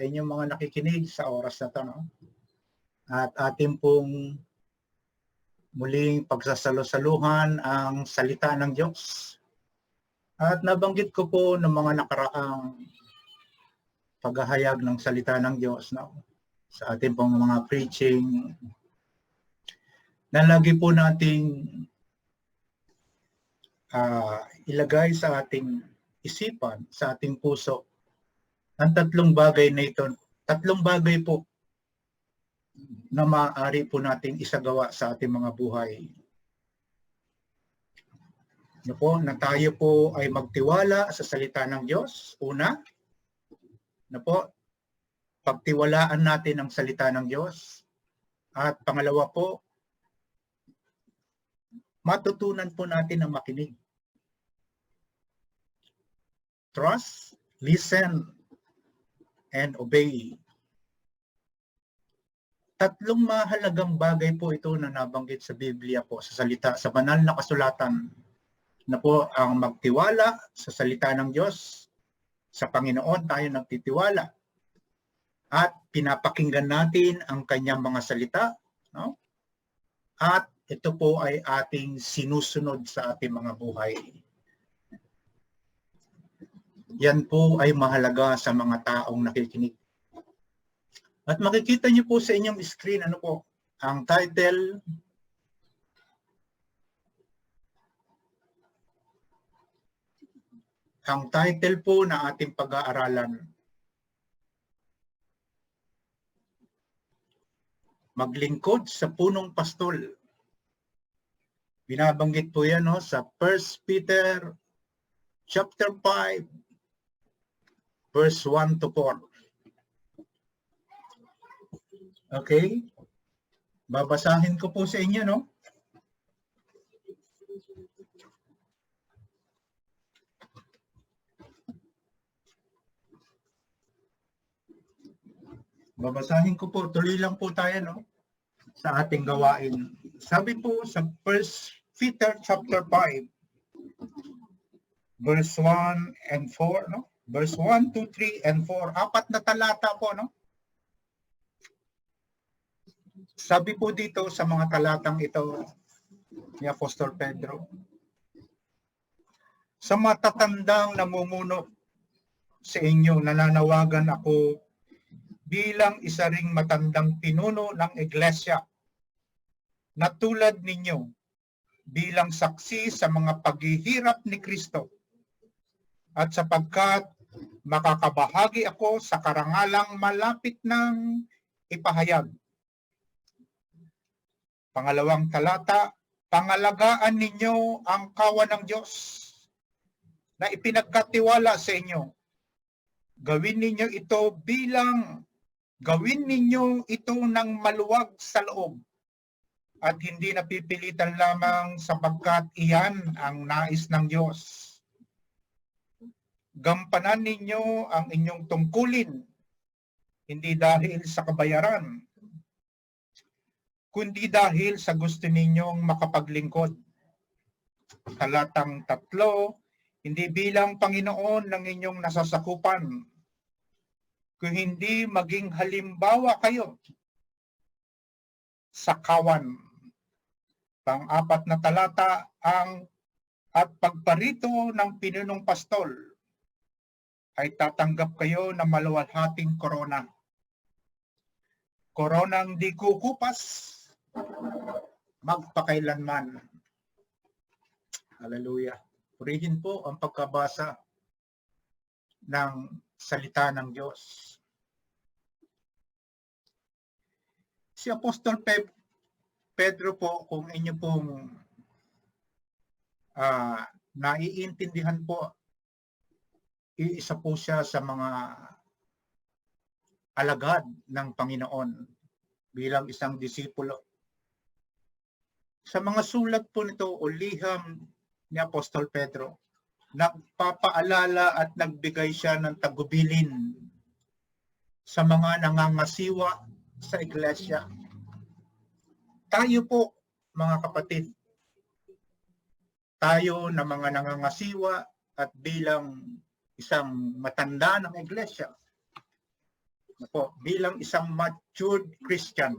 inyong mga nakikinig sa oras na ito. No? At ating pong muling pagsasalo-saluhan ang salita ng Diyos. At nabanggit ko po ng mga nakaraang paghahayag ng salita ng Diyos, no? Sa ating pong mga preaching, na lagi po nating ilagay sa ating isipan, sa ating puso, ang tatlong bagay na ito. Tatlong bagay po na maaari po nating isagawa sa ating mga buhay. Ano po, na tayo po ay magtiwala sa salita ng Diyos. Una, ano po, pagtiwalaan natin ang salita ng Diyos. At pangalawa po, matutunan po natin ang makinig. Trust, listen, and obey. Tatlong mahalagang bagay po ito na nabanggit sa Biblia po, sa salita, sa banal na kasulatan, na po ang magtiwala sa salita ng Diyos. Sa Panginoon tayo nagtitiwala. At pinapakinggan natin ang kanyang mga salita. No? At ito po ay ating sinusunod sa ating mga buhay. Yan po ay mahalaga sa mga taong nakikinig. At makikita niyo po sa inyong screen, ano po, ang title, po na ating pag-aaralan. Maglingkod sa punong pastol. Binabanggit po yan, no, sa 1 Peter chapter 5, verse 1 to 4. Okay? Babasahin ko po sa inyo, no? Babasahin ko po, tuloy lang po tayo, no? Sa ating gawain. Sabi po sa 1 Peter chapter 5, verse 1 and 4, no? Verse 1, 2, 3, and 4. Apat na talata po, no? Sabi po dito sa mga talatang ito ni Apostol Pedro, sa matatandang namumuno sa inyo, nananawagan ako bilang isa ring matandang pinuno ng iglesia na tulad ninyo bilang saksi sa mga paghihirap ni Kristo at sapagkat makakabahagi ako sa karangalang malapit ng ipahayag. Pangalawang talata, pangalagaan ninyo ang kawan ng Diyos na ipinagkatiwala sa inyo. Gawin ninyo ito ng maluwag sa loob at hindi napipilitan lamang sapagkat iyan ang nais ng Diyos. Gampanan ninyo ang inyong tungkulin, hindi dahil sa kabayaran, kundi dahil sa gusto ninyong makapaglingkod. Talatang 3, hindi bilang Panginoon ng inyong nasasakupan, kung hindi maging halimbawa kayo sa kawan. Pang-4 na talata, at pagparito ng pinunong pastol ay tatanggap kayo ng maluwalhating korona. Koronang di kukupas magpakailanman. Hallelujah. Purihin po ang pagkabasa ng salita ng Diyos. Si Apostol Pedro po, kung inyo pong naiintindihan po, iisa po siya sa mga alagad ng Panginoon bilang isang disipulo. Sa mga sulat po nito o liham ni Apostol Pedro, nagpapaalala at nagbigay siya ng tagubilin sa mga nangangasiwa sa iglesia. Tayo po, mga kapatid, tayo na mga nangangasiwa at bilang isang matanda ng iglesia, po, bilang isang matured Christian.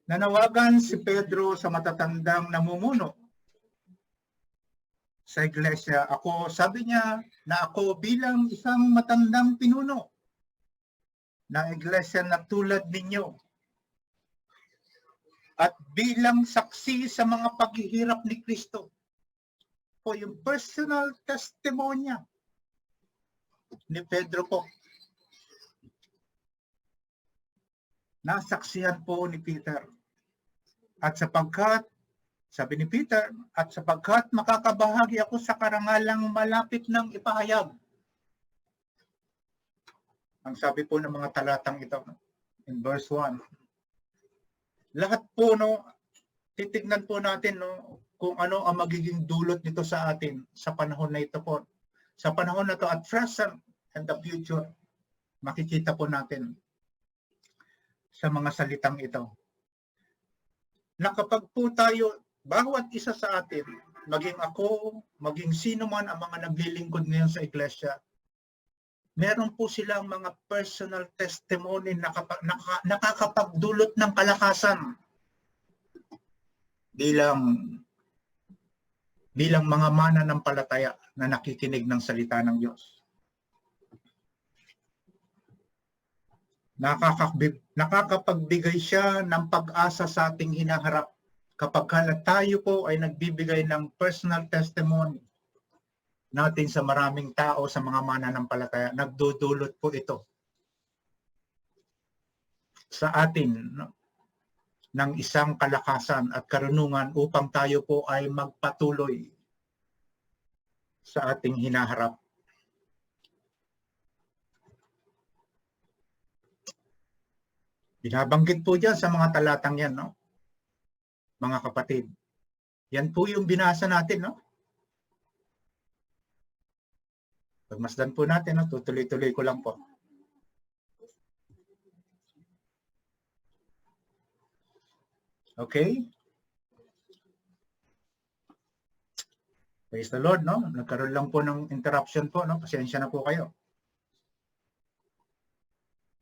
Nanawagan si Pedro sa matatandang namumuno sa iglesia. Sabi niya na ako bilang isang matandang pinuno na iglesia na tulad ninyo at bilang saksi sa mga paghihirap ni Kristo. Po yung personal testimonya ni Pedro po. Nasaksihan po ni Peter. At sapagkat, sabi ni Peter, at sapagkat makakabahagi ako sa karangalang malapit ng ipahayag. Ang sabi po ng mga talatang ito, in verse 1. Lahat po, titignan po natin kung ano ang magiging dulot nito sa atin sa panahon na ito po. Sa panahon na ito at present and the future, makikita po natin sa mga salitang ito. Na kapag po tayo, bawat isa sa atin, maging ako, maging sino man ang mga naglilingkod ngayon sa iglesia, meron po silang mga personal testimony na nakakapagdulot ng kalakasan bilang mga mananampalataya na nakikinig ng salita ng Diyos. Nakakapagbigay siya ng pag-asa sa ating hinaharap kapag tayo po ay nagbibigay ng personal testimony natin sa maraming tao, sa mga mananampalataya. Nagdudulot po ito sa atin ng isang kalakasan at karunungan upang tayo po ay magpatuloy sa ating hinaharap. Binabanggit po dyan sa mga talatang yan, mga kapatid. Yan po yung binasa natin, Pagmasdan po natin, tutuloy-tuloy ko lang po. Okay? Praise the Lord, Nagkaroon lang po ng interruption po, Pasensya na po kayo.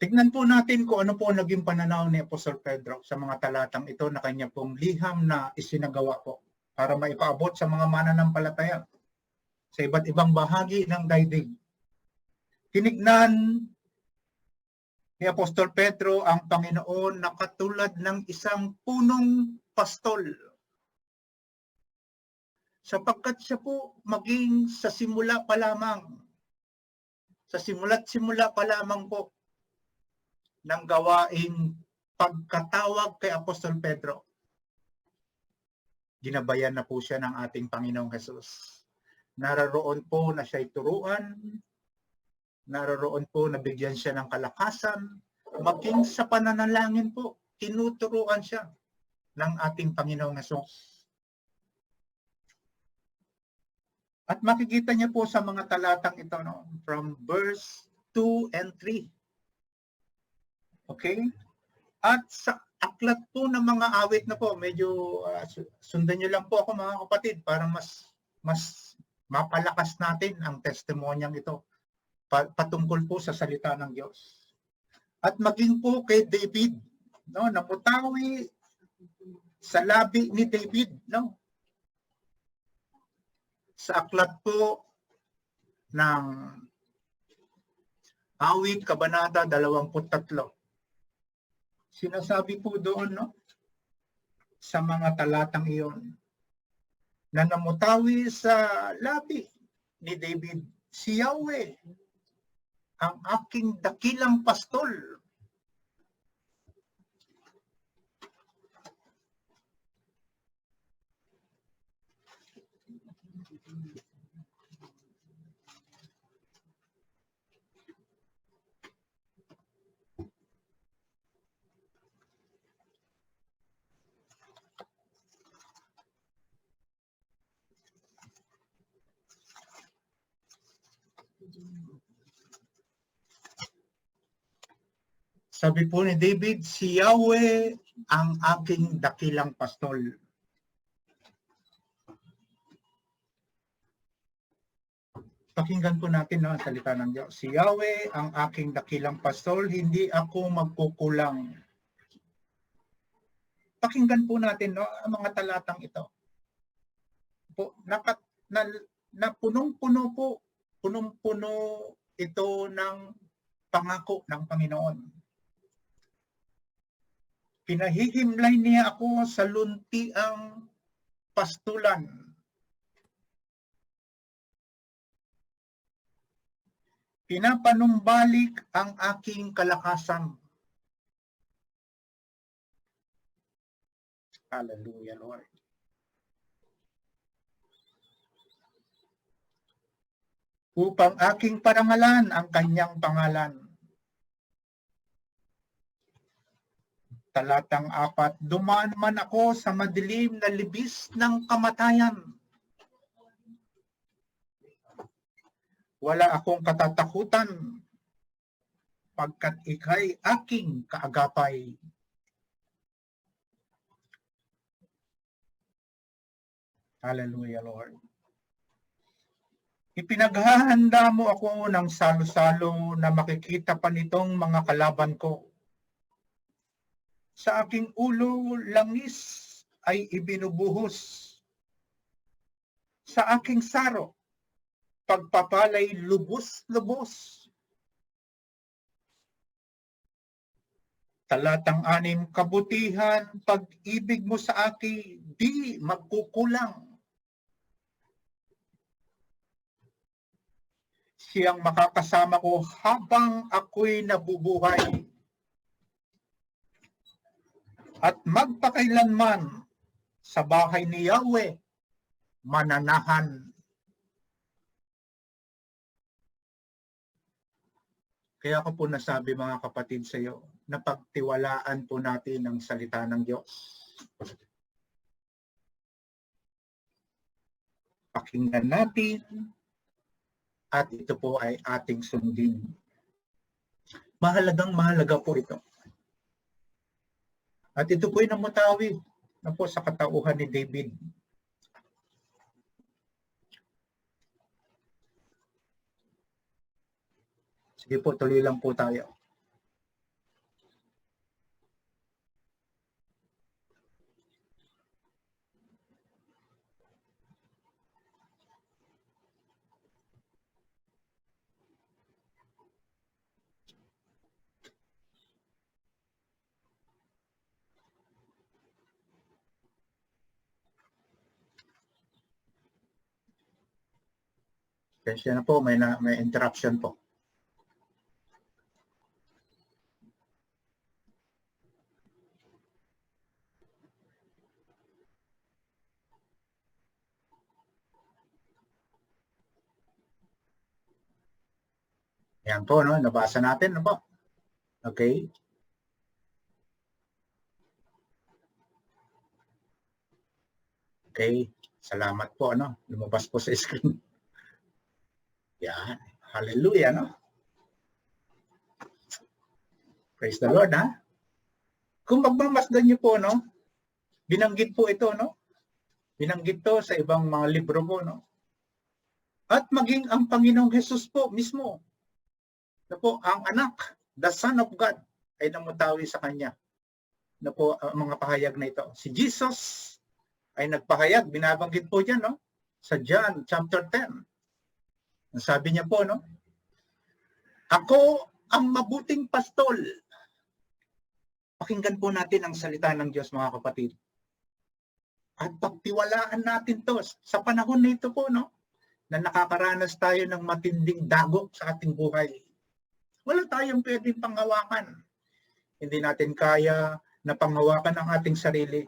Tignan po natin kung ano po naging pananaw ni Apostol Pedro sa mga talatang ito na kanya pong liham na isinagawa po para maipaabot sa mga mananampalataya sa iba't ibang bahagi ng daigdig. Tinignan ni Apostol Pedro ang Panginoon na katulad ng isang punong pastol. Sapagkat siya po maging sa simula pa lamang po ng gawaing pagkatawag kay Apostol Pedro. Ginabayan na po siya ng ating Panginoong Hesus. Naroon po na siya'y turuan, naroon po na bigyan siya ng kalakasan, maging sa pananalangin po, tinuturuan siya ng ating Panginoong Hesus. At makikita niya po sa mga talatang ito, from verse 2 and 3. Okay? At sa aklat po ng mga awit na po, medyo sundan nyo lang po ako mga kapatid para mas mapalakas natin ang testimonyang ito patungkol po sa salita ng Diyos. At maging po kay David, naputawi sa labi ni David, sa aklat po ng awit kabanata 23. Sinasabi po doon, sa mga talatang iyon, na namutawi sa labi ni David, si Yahweh, ang aking dakilang pastol. Sabi po ni David, si Yahweh ang aking dakilang pastol. Pakinggan po natin ang salita ng Diyos. Si Yahweh ang aking dakilang pastor, hindi ako magkukulang. Pakinggan po natin ang mga talatang ito. Na punong-puno po, punong-puno ito ng pangako ng Panginoon. Pinahihimlay niya ako sa luntiang pastulan. Pinapanumbalik ang aking kalakasan. Hallelujah, Lord. Upang aking parangalan ang kanyang pangalan. Talatang 4, dumaan man ako sa madilim na libis ng kamatayan. Wala akong katatakutan pagkat ika'y aking kaagapay. Hallelujah, Lord. Ipinaghahanda mo ako ng salo-salo na makikita pa nitong mga kalaban ko. Sa aking ulo, langis ay ibinubuhos. Sa aking saro, pagpapalay lubos-lubos. Talatang 6, kabutihan, pag-ibig mo sa akin, di magkukulang. Siyang makakasama ko habang ako'y nabubuhay. At magpakailanman sa bahay ni Yahweh, mananahan. Kaya ako po nasabi mga kapatid sa iyo, na pagtiwalaan po natin ang salita ng Diyos. Pakinggan natin at ito po ay ating sundin. Mahalaga po ito. At ito po ay namutawi na po sa katauhan ni David. Sige po, tuloy lang po tayo. Kasi na po, may interruption po. Yan po, no? Nabasa natin, no po? Okay. Okay. Salamat po, ano? Lumabas po sa screen. Yan. Hallelujah, no? Praise the Lord, ha? Kung magmamasdan niyo po, no? Binanggit po ito, no? Binanggit to sa ibang mga libro po, no? At maging ang Panginoong Hesus po mismo, na po, ang anak, the Son of God, ay namutawi sa kanya. Na po, ang mga pahayag na ito. Si Jesus ay nagpahayag, binabanggit po dyan, no? Sa John chapter 10. Sabi niya po, no? Ako ang mabuting pastol. Pakinggan po natin ang salita ng Diyos, mga kapatid. At pagtiwalaan natin to sa panahon nito po, no? Na nakakaranas tayo ng matinding dagok sa ating buhay. Wala tayong pwedeng panghawakan. Hindi natin kaya na panghawakan ang ating sarili.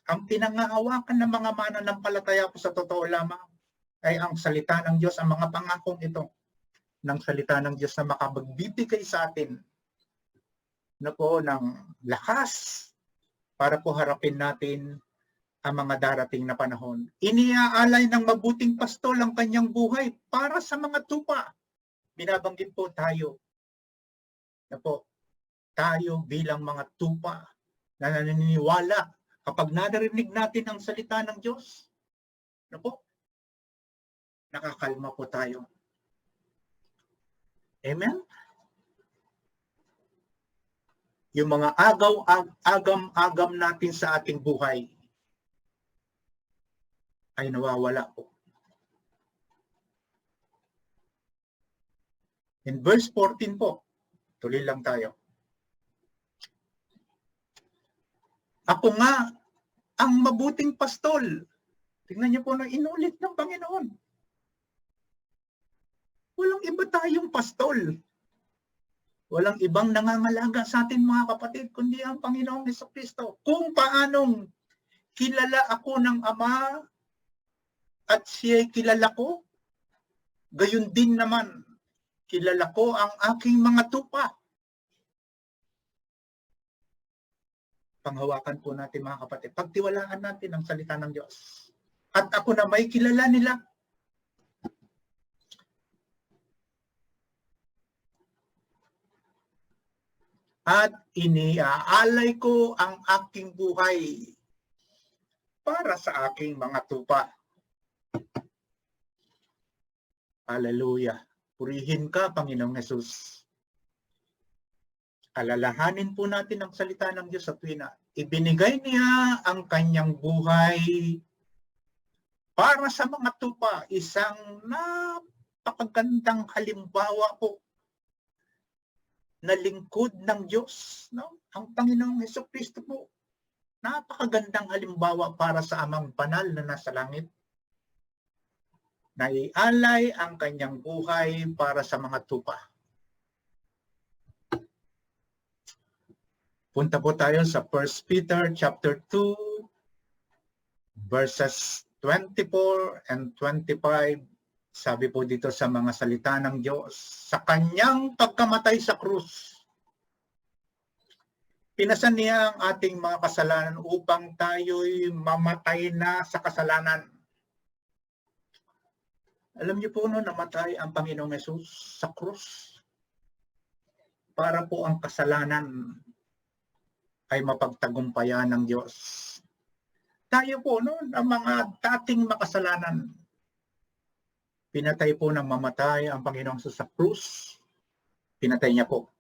Ang pinanghahawakan ng mga mananampalataya po sa totoo lamang ay ang salita ng Diyos, ang mga pangakong ito ng salita ng Diyos na makapagbibigay sa atin na po ng lakas para po harapin natin ang mga darating na panahon. Iniaalay ng mabuting pastol ang kanyang buhay para sa mga tupa. Binabanggit po tayo na po tayo bilang mga tupa na naniniwala kapag narinig natin ang salita ng Diyos, na po, nakakalma po tayo. Amen? Yung mga agam-agam natin sa ating buhay ay nawawala po. In verse 14 po, tuloy lang tayo. Ako nga ang mabuting pastol. Tingnan niyo po na inulit ng Panginoon. Walang iba tayong pastol. Walang ibang nangangalaga sa atin mga kapatid, kundi ang Panginoong Jesucristo. Kung paanong kilala ako ng Ama at siya'y kilala ko, gayon din naman kilala ko ang aking mga tupa. Panghawakan po natin mga kapatid. Pagtiwalaan natin ang salita ng Diyos. At ako na may kilala nila. At iniaalay ko ang aking buhay para sa aking mga tupa. Hallelujah. Purihin ka, Panginoong Jesus. Alalahanin po natin ang salita ng Diyos sa tuwina. Ibinigay niya ang kanyang buhay para sa mga tupa. Isang napakagandang halimbawa po na lingkod ng Diyos, no? Ang Panginoong Jesucristo po. Napakagandang halimbawa para sa Amang Banal na nasa langit. Naialay ang kanyang buhay para sa mga tupa. Punta po tayo sa 1 Peter chapter 2 verses 24 and 25. Sabi po dito sa mga salita ng Diyos, sa kanyang pagkamatay sa krus, pinasan niya ang ating mga kasalanan upang tayo'y mamatay na sa kasalanan. Alam niyo po no, namatay ang Panginoong Hesus sa krus para po ang kasalanan ay mapagtagumpayan ng Diyos. Tayo po no, ang mga dating makasalanan, pinatay po ng mamatay ang Panginoong Hesus sa krus. Pinatay niya po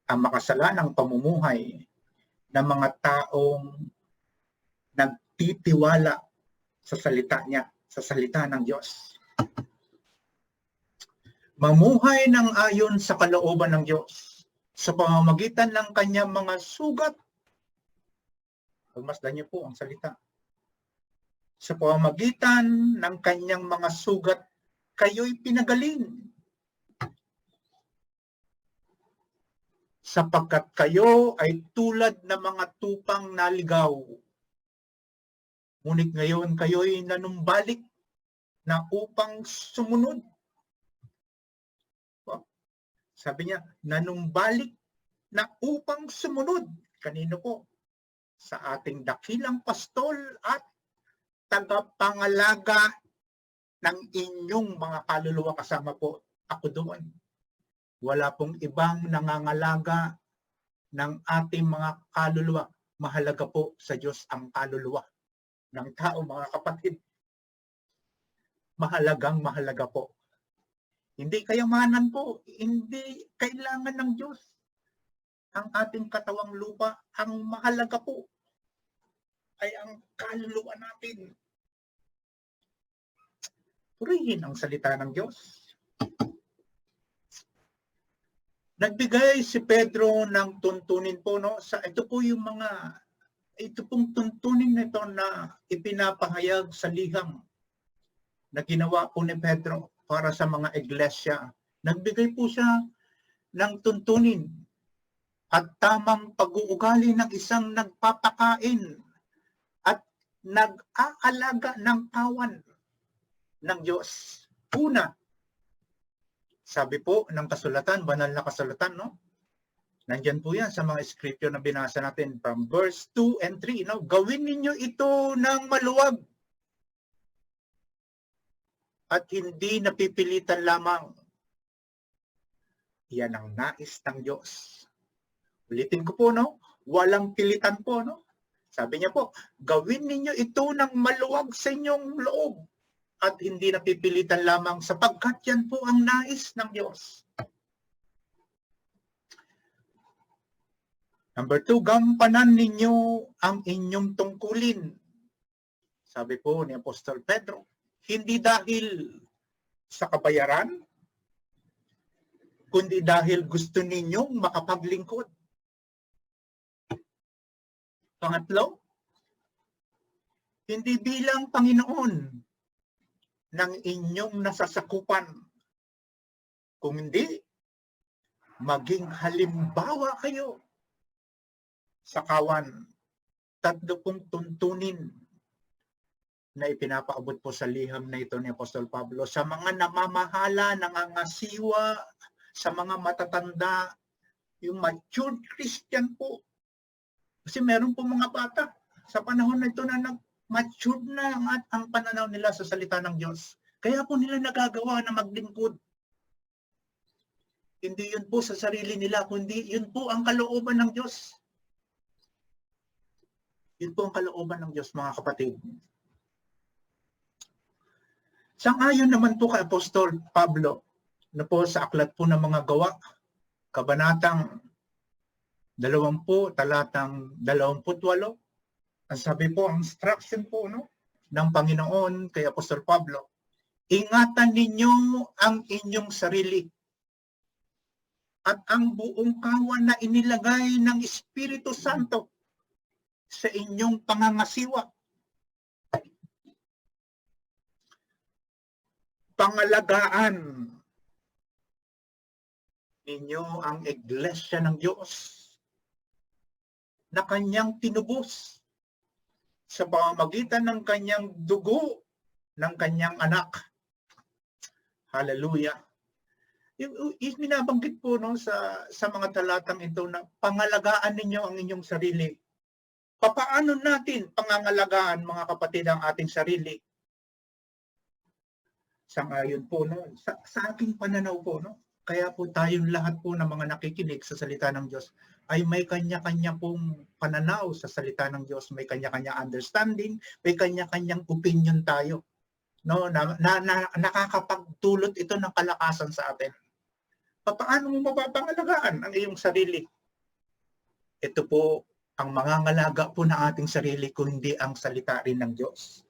ang makasalanang pamumuhay ng mga taong nagtitiwala sa salita niya, sa salita ng Diyos. Mamuhay ng ayon sa kalooban ng Diyos sa pamamagitan ng kanyang mga sugat. Pagmasdan niyo po ang salita. Sa pamamagitan ng kanyang mga sugat, kayo'y pinagaling. Sapagkat kayo ay tulad ng mga tupang naligaw. Ngunit ngayon kayo'y nanumbalik na upang sumunod. Sabi niya, nanumbalik na upang sumunod. Kanino po? Sa ating dakilang pastol at tagapangalaga ng inyong mga kaluluwa. Kasama po ako doon. Wala pong ibang nangangalaga ng ating mga kaluluwa. Mahalaga po sa Diyos ang kaluluwa ng tao, mga kapatid. Mahalaga po. Hindi kayamanan po, hindi kailangan ng Diyos ang ating katawang lupa. Ang mahalaga po ay ang kaluluwa natin. Purihin ang salita ng Diyos. Nagbigay si Pedro ng tuntunin po, no? Ito pong tuntunin nito na ipinapahayag sa liham na ginawa po ni Pedro para sa mga iglesia. Nagbigay po siya ng tuntunin at tamang pag-uugali ng isang nagpapakain at nag-aalaga ng kawan ng Diyos. Una, sabi po ng kasulatan, banal na kasulatan, no? Nandyan po yan sa mga scripture na binasa natin from verse 2 and 3. No? Gawin ninyo ito ng maluwag at hindi napipilitan lamang. Yan ang nais ng Diyos. Ulitin ko po, no? Walang pilitan po, no? Sabi niya po, gawin ninyo ito ng maluwag sa inyong loob at hindi napipilitan lamang sapagkat yan po ang nais ng Diyos. Number 2, gampanan ninyo ang inyong tungkulin. Sabi po ni Apostol Pedro, hindi dahil sa kabayaran, kundi dahil gusto ninyong makapaglingkod. Pangatlo, hindi bilang Panginoon ng inyong nasasakupan, kung hindi, maging halimbawa kayo sa kawan. 3 tuntunin na ipinapaabot po sa liham na ito ni Apostol Pablo sa mga namamahala, nangangasiwa, sa mga matatanda, yung matured Christian po. Kasi meron po mga bata sa panahon na ito na matured na ang pananaw nila sa salita ng Diyos. Kaya po nila nagagawa na maglingkod. Hindi yun po sa sarili nila, kundi yun po ang kalooban ng Diyos. Yun po ang kalooban ng Diyos, mga kapatid. Sang-ayon naman po kay Apostol Pablo na po sa aklat po ng mga gawa, kabanatang 20, talatang 28, ang sabi po, ang instruction po ng Panginoon kay Apostol Pablo, ingatan ninyo ang inyong sarili at ang buong kawan na inilagay ng Espiritu Santo sa inyong pangangasiwa. Pangalagaan ninyo ang iglesia ng Diyos na kanyang tinubos sa pamamagitan ng kanyang dugo ng kanyang anak. Hallelujah. Yung binabanggit po sa mga talatang ito na pangalagaan ninyo ang inyong sarili. Papaano natin pangangalagaan, mga kapatid, ang ating sarili? Sang-ayon po sa aking pananaw po, kaya po tayong lahat po ng mga nakikinig sa salita ng Diyos ay may kanya-kanya pong pananaw sa salita ng Diyos, may kanya-kanya understanding, may kanya-kanyang opinion tayo, na nakakapagdulot ito ng kalakasan sa atin. Paano mo mapapangalagaan ang iyong sarili? Ito po ang mangangalaga po ng ating sarili kung hindi ang salita rin ng Diyos.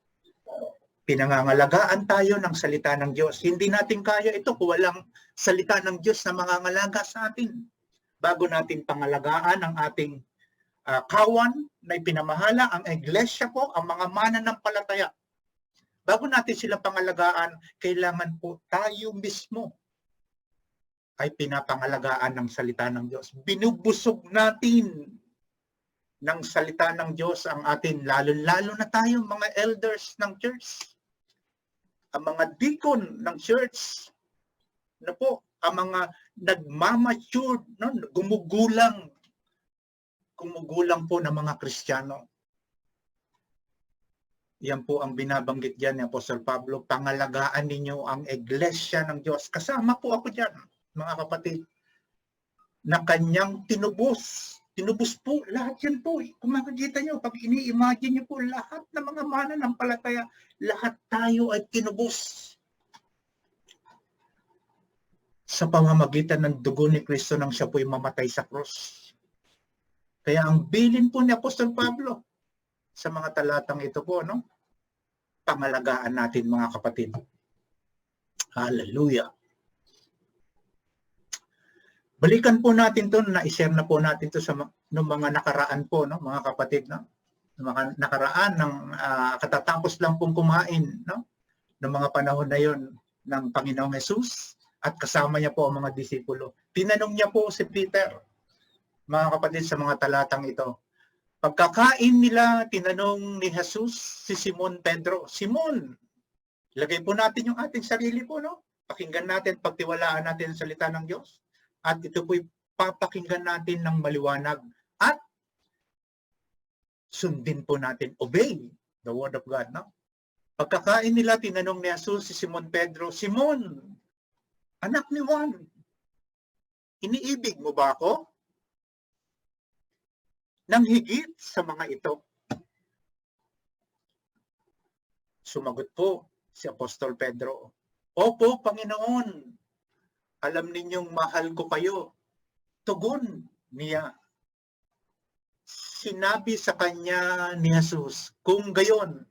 Pinangangalagaan tayo ng salita ng Diyos. Hindi natin kaya ito kung walang salita ng Diyos na mangangalaga sa atin. Bago natin pangalagaan ang ating kawan na ipinamahala, ang iglesia po, ang mga mananampalataya. Bago natin sila pangalagaan, kailangan po tayo mismo ay pinapangalagaan ng salita ng Diyos. Binubusog natin ng salita ng Diyos ang atin, lalo-lalo na tayo mga elders ng church, ang mga deacon ng church, ang mga nagmamature, gumugulang po ng mga Kristiyano. Yan po ang binabanggit diyan ni Apostol Pablo, pangalagaan ninyo ang iglesia ng Diyos. Kasama po ako diyan, mga kapatid, na kanyang tinubos. Tinubos po, lahat yan po. Kung makikita nyo, pag ini-imagine nyo po, lahat ng mga mananampalataya, lahat tayo ay tinubos sa pamamagitan ng dugo ni Kristo nang siya po'y mamatay sa krus. Kaya ang bilin po ni Apostol Pablo sa mga talatang ito po, pangalagaan natin, mga kapatid. Hallelujah. Balikan po natin to, na-share na po natin to sa mga nakaraan po, mga kapatid, mga nakaraan ng katatapos lang pong kumain, ng mga panahon na yon ng Panginoong Jesus at kasama niya po ang mga disipulo. Tinanong niya po si Peter, mga kapatid, sa mga talatang ito. Pagkakain nila, tinanong ni Jesus si Simon Pedro, Simon, lagay po natin yung ating sarili po, pakinggan natin, pagtiwalaan natin ang salita ng Diyos. At ito po'y papakinggan natin ng maliwanag. At sundin po natin, obey the word of God. Pagkakain nila, tinanong ni Jesus si Simon Pedro, Simon, anak ni Juan, iniibig mo ba ako? Nang higit sa mga ito. Sumagot po si Apostol Pedro, Opo, Panginoon, alam ninyong mahal ko kayo. Tugon niya, sinabi sa kanya ni Jesus, kung gayon,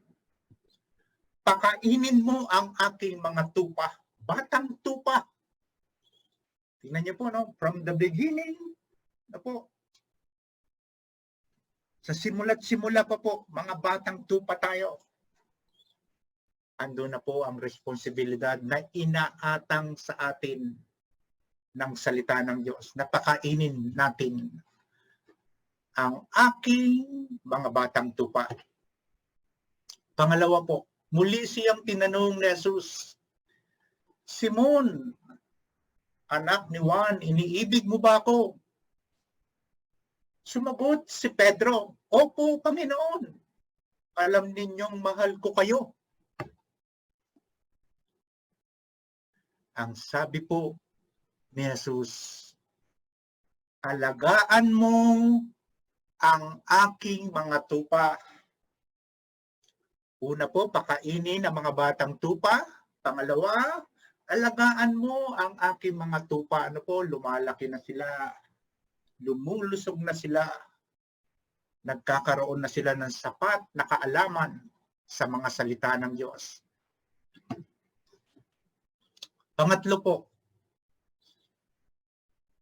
pakainin mo ang aking mga tupa, batang tupa. Tingnan niyo po, no? From the beginning, na po, sa simula't simula pa po, mga batang tupa tayo. Ando na po ang responsibilidad na inaatang sa atin ng salita ng Diyos. Napakainin natin ang aking mga batang tupa. Pangalawa po, muli siyang tinanong ni Jesus, Simon, anak ni Juan, iniibig mo ba ako? Sumagot si Pedro, Opo, Panginoon. Alam ninyong mahal ko kayo. Ang sabi po ni Jesus, alagaan mo ang aking mga tupa. Una po, pakainin ang mga batang tupa. Pangalawa, alagaan mo ang aking mga tupa. Ano po, lumalaki na sila. Lumulusog na sila. Nagkakaroon na sila ng sapat na kaalaman sa mga salita ng Diyos. Pangatlo po,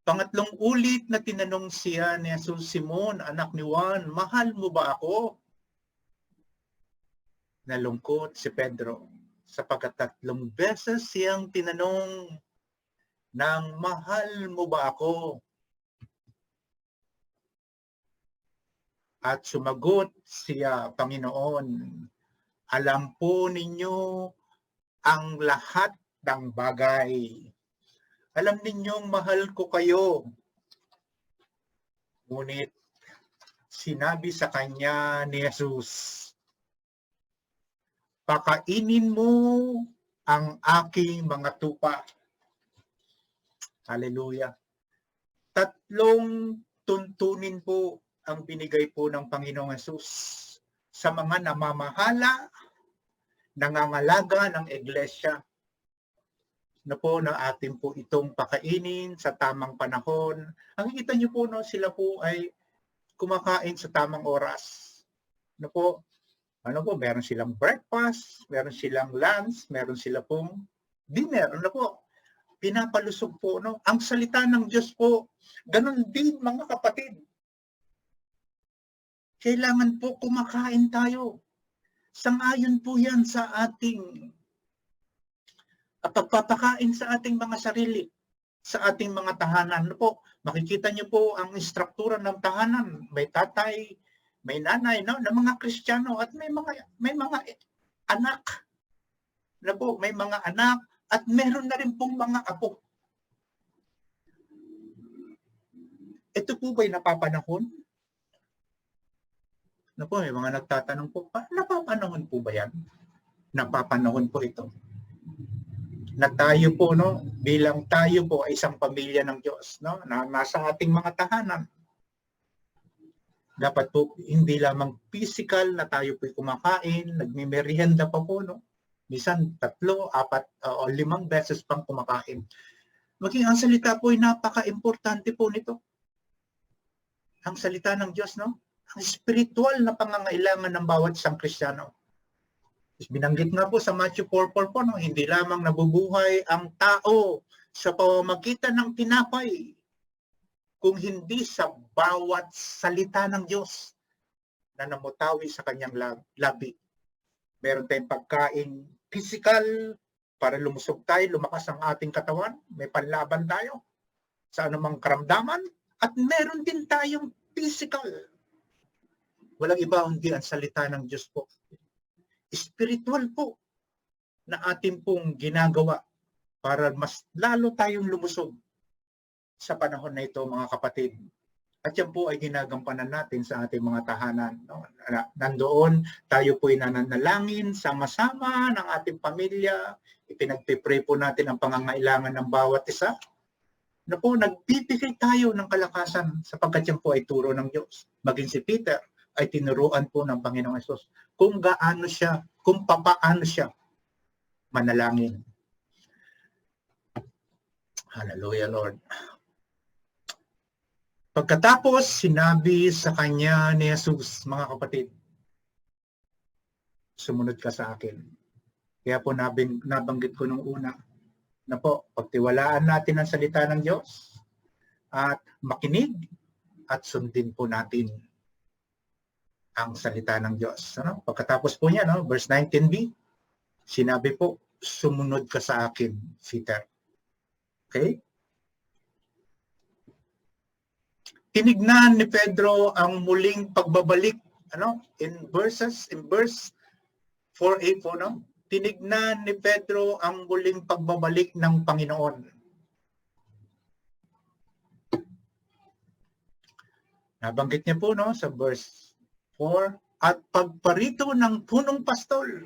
pangatlong ulit na tinanong siya ni Jesus, Simon, anak ni Juan, mahal mo ba ako? Nalungkot si Pedro sapagkat 3 beses siyang tinanong ng mahal mo ba ako? At sumagot siya, Panginoon, alam po ninyo ang lahat ng bagay. Alam ninyong mahal ko kayo. Ngunit sinabi sa kanya ni Jesus, pakainin mo ang aking mga tupa. Hallelujah. 3 tuntunin po ang binigay po ng Panginoong Jesus sa mga namamahala, nangangalaga ng iglesia. Na po na atin po itong pakainin sa tamang panahon. Ang kita niyo po, no, sila po ay kumakain sa tamang oras. Na po, meron silang breakfast, meron silang lunch, meron sila pong dinner. Ano po, pinapalusog po, no? Ang salita ng Diyos po, ganun din mga kapatid. Kailangan po kumakain tayo. Sang-ayon po yan sa ating pagpapakain sa ating mga sarili, sa ating mga tahanan. Ano po, makikita niyo po ang istruktura ng tahanan. May tatay, may nanay, no, na mga Kristiyano at may mga anak. Na po, may mga anak at meron na rin pong mga apo. Ito po ba'y napapanahon? Na po, may mga nagtatanong po, napapanahon po ba yan? Napapanahon po ito. Na tayo po, no, bilang tayo po ay isang pamilya ng Diyos, no, na nasa ating mga tahanan. Dapat po hindi lamang physical na tayo po kumakain, nagmimerienda pa po, no. Minsan 3, 4 o 5 beses pang kumakain. Maging ang salita po ay napaka-importante po nito. Ang salita ng Diyos, no, ang spiritual na pangangailangan ng bawat isang Kristiyano. Binanggit nga po sa Matthew 4:4 po, no, hindi lamang nabubuhay ang tao sa pamamagitan ng tinapay, kung hindi sa bawat salita ng Diyos na namutawi sa kanyang labi. Meron tayong pagkain physical para lumusog tayo, lumakas ang ating katawan, may panlaban tayo sa anumang karamdaman, at meron din tayong physical. Walang iba kundi ang salita ng Diyos po. Spiritual po na ating pong ginagawa para mas lalo tayong lumusog sa panahon na ito, mga kapatid. At yan po ay ginagampanan natin sa ating mga tahanan. No? Nandoon, tayo po ay nananalangin, sama-sama ng ating pamilya, ipinagpipray po natin ang pangangailangan ng bawat isa. Na po, nagbibigay tayo ng kalakasan sapagkat yan po ay turo ng Diyos. Maging si Peter ay tinuruan po ng Panginoong Hesus kung gaano siya, kung papaano siya manalangin. Hallelujah, Lord. Pagkatapos, sinabi sa kanya ni Jesus, mga kapatid, sumunod ka sa akin. Kaya po nabanggit ko nung una na po, pagtiwalaan natin ang salita ng Diyos at makinig at sundin po natin ang salita ng Diyos. Ano? Pagkatapos po niya, no, verse 19b, sinabi po, sumunod ka sa akin, Peter. Okay? Tinignan ni Pedro ang muling pagbabalik, ano, in verse 4a po, no? Tinignan ni Pedro ang muling pagbabalik ng Panginoon. Nabanggit niya po, no, sa verse 4, at pagparito ng punong pastol.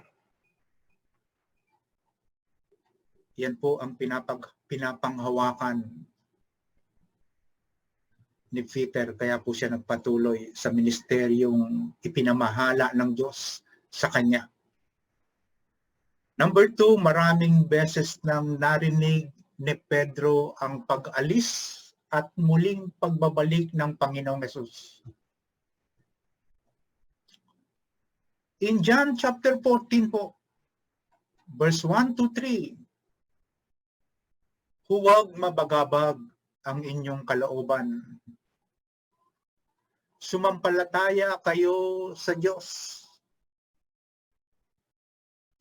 Yan po ang pinapanghawakan ni Peter, kaya po siya nagpatuloy sa ministeryong ipinamahala ng Diyos sa kanya. Number 2, maraming beses nang narinig ni Pedro ang pag-alis at muling pagbabalik ng Panginoong Hesus. In John chapter 14 po, verse 1 to 3, huwag mabagabag ang inyong kalooban. Sumampalataya kayo sa Diyos.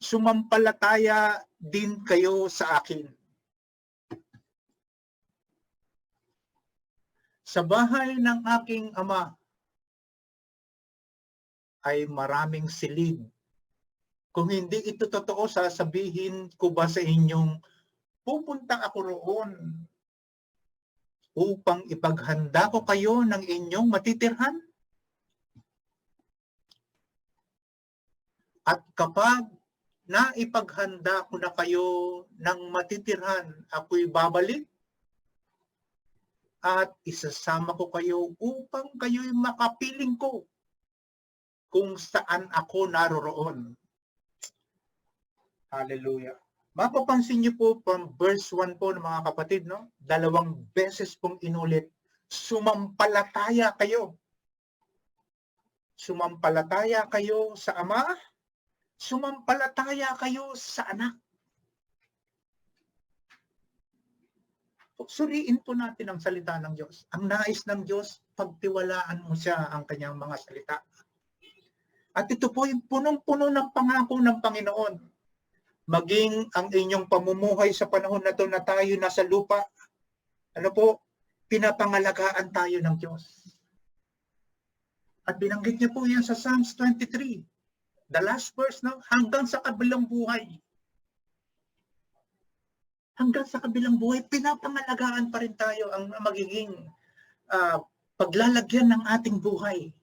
Sumampalataya din kayo sa akin. Sa bahay ng aking ama ay maraming silid. Kung hindi ito totoo, sasabihin ko ba sa inyong pupunta ako roon upang ipaghanda ko kayo ng inyong matitirhan? At kapag naipaghanda ko na kayo ng matitirhan, ako'y babalik at isasama ko kayo upang kayo'y makapiling ko kung saan ako naroroon. Hallelujah. Mapapansin niyo po from verse 1 po ng mga kapatid, no? 2 beses pong inulit, sumampalataya kayo. Sumampalataya kayo sa Ama, sumampalataya kayo sa Anak. Suriin po natin ang salita ng Diyos. Ang nais ng Diyos, pagtiwalaan mo siya ang kanyang mga salita. At ito po yung punong-puno ng pangako ng Panginoon. Maging ang inyong pamumuhay sa panahon na ito na tayo nasa lupa, ano po, pinapangalagaan tayo ng Diyos. At binanggit niya po yan sa Psalms 23, the last verse, no? Hanggang sa kabilang buhay. Hanggang sa kabilang buhay, pinapangalagaan pa rin tayo ang magiging paglalagyan ng ating buhay.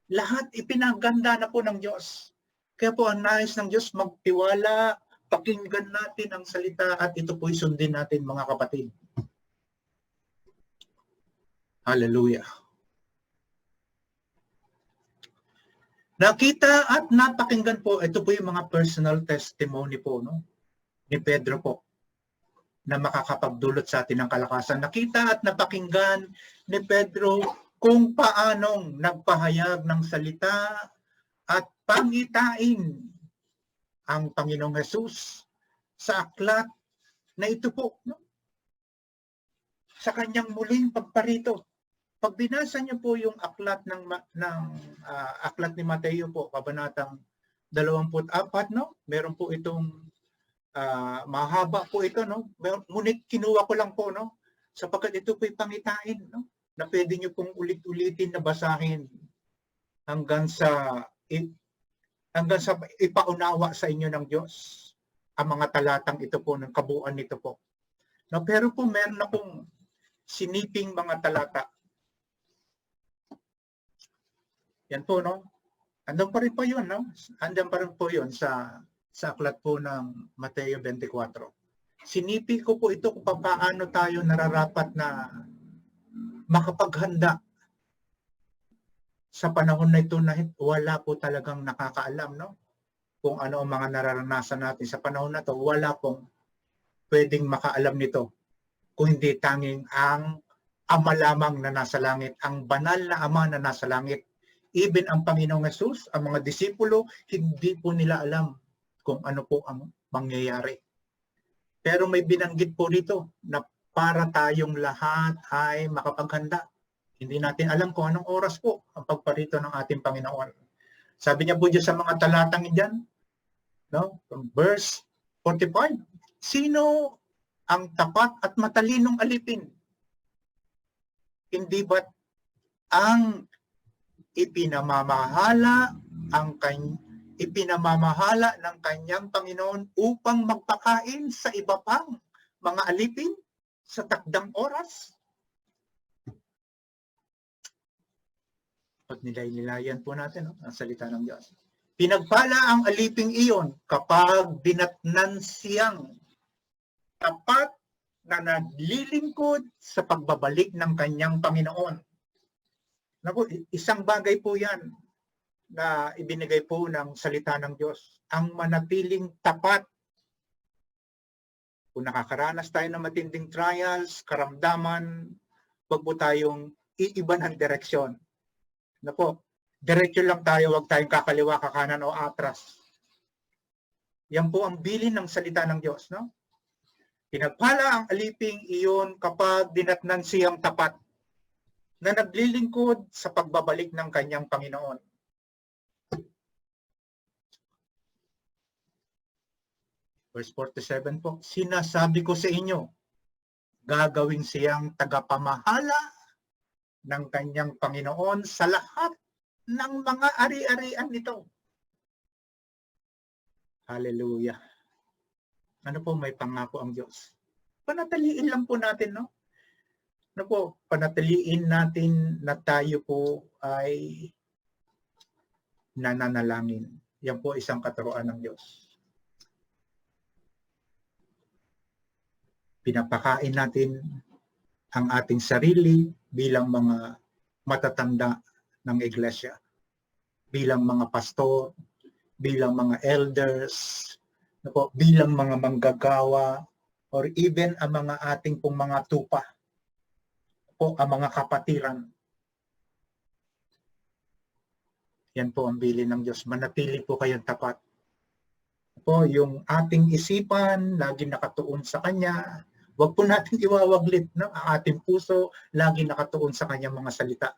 Lahat ipinaganda na po ng Diyos. Kaya po ang nais ng Diyos, magtiwala, pakinggan natin ang salita at ito po'y sundin natin, mga kapatid. Hallelujah. Nakita at napakinggan po, ito po yung mga personal testimony po, no, ni Pedro po, na makakapagdulot sa atin ng kalakasan. Nakita at napakinggan ni Pedro kung paanong nagpahayag ng salita at pangitain ang Panginoong Hesus sa aklat na ito po, no? Sa kanyang muling pagparito. Pag binasa niyo po yung aklat aklat ni Mateo po, kabanatang 24, no? Meron po itong mahaba po ito, no? Ngunit kinuha ko lang po, no? Sapagkat ito po'y pangitain, no? Na pwede niyo pong ulit-ulitin na basahin hanggang sa ipaunawa sa inyo ng Diyos ang mga talatang ito po, ng kabuuan nito po. No, pero po meron na pong siniping mga talata. Yan po, no? Andun pa rin po yun, no? Andun pa rin po yun sa aklat po ng Mateo 24. Sinipi ko po ito kung paano tayo nararapat na makapaghanda sa panahon na ito na wala po talagang nakakaalam, no? Kung ano ang mga nararanasan natin sa panahon na ito, wala pong pwedeng makaalam nito kung hindi tanging ang Ama lamang na nasa langit, ang banal na Ama na nasa langit. Even ang Panginoong Hesus, ang mga disipulo, hindi po nila alam kung ano po ang mangyayari. Pero may binanggit po rito na para tayong lahat ay makapaghanda. Hindi natin alam kung anong oras po ang pagparito ng ating Panginoon. Sabi niya po dyan sa mga talatang dyan, no? Verse 45, sino ang tapat at matalinong alipin? Hindi ba't ang ipinamamahala ng kanyang Panginoon upang magpakain sa iba pang mga alipin sa takdang oras? Pag nilay-nilayan po natin ang salita ng Diyos. Pinagpala ang aliping iyon kapag dinatnan siyang tapat na naglilingkod sa pagbabalik ng kanyang Panginoon. Naku, isang bagay po yan na ibinigay po ng salita ng Diyos. Ang manatiling tapat. Kung nakakaranas tayo ng matinding trials, karamdaman, wag po tayong iiba ng direksyon. Naku, diretso lang tayo, wag tayong kakaliwa, kakanan o atras. Yan po ang bilin ng salita ng Diyos, no? Pinagpala ang aliping iyon kapag dinatnan siyang tapat na naglilingkod sa pagbabalik ng kanyang Panginoon. Verse 47 po, sinasabi ko sa inyo, gagawin siyang tagapamahala ng kanyang Panginoon sa lahat ng mga ari-arian nito. Hallelujah. Ano po, may pangako ang Diyos. Panatiliin lang po natin, no? Ano po, panatiliin natin na tayo po ay nananalangin. Yan po isang katuruan ng Diyos. Pinapakain natin ang ating sarili bilang mga matatanda ng iglesia, bilang mga pastor, bilang mga elders, bilang mga manggagawa, or even ang mga ating pong mga tupa, o ang mga kapatiran. Yan po ang bilin ng Diyos. Manatili po kayong tapat. Po, yung ating isipan, lagi nakatuon sa Kanya. Huwag po natin iwawaglit, no? Ang ating puso, lagi nakatuon sa Kanyang mga salita.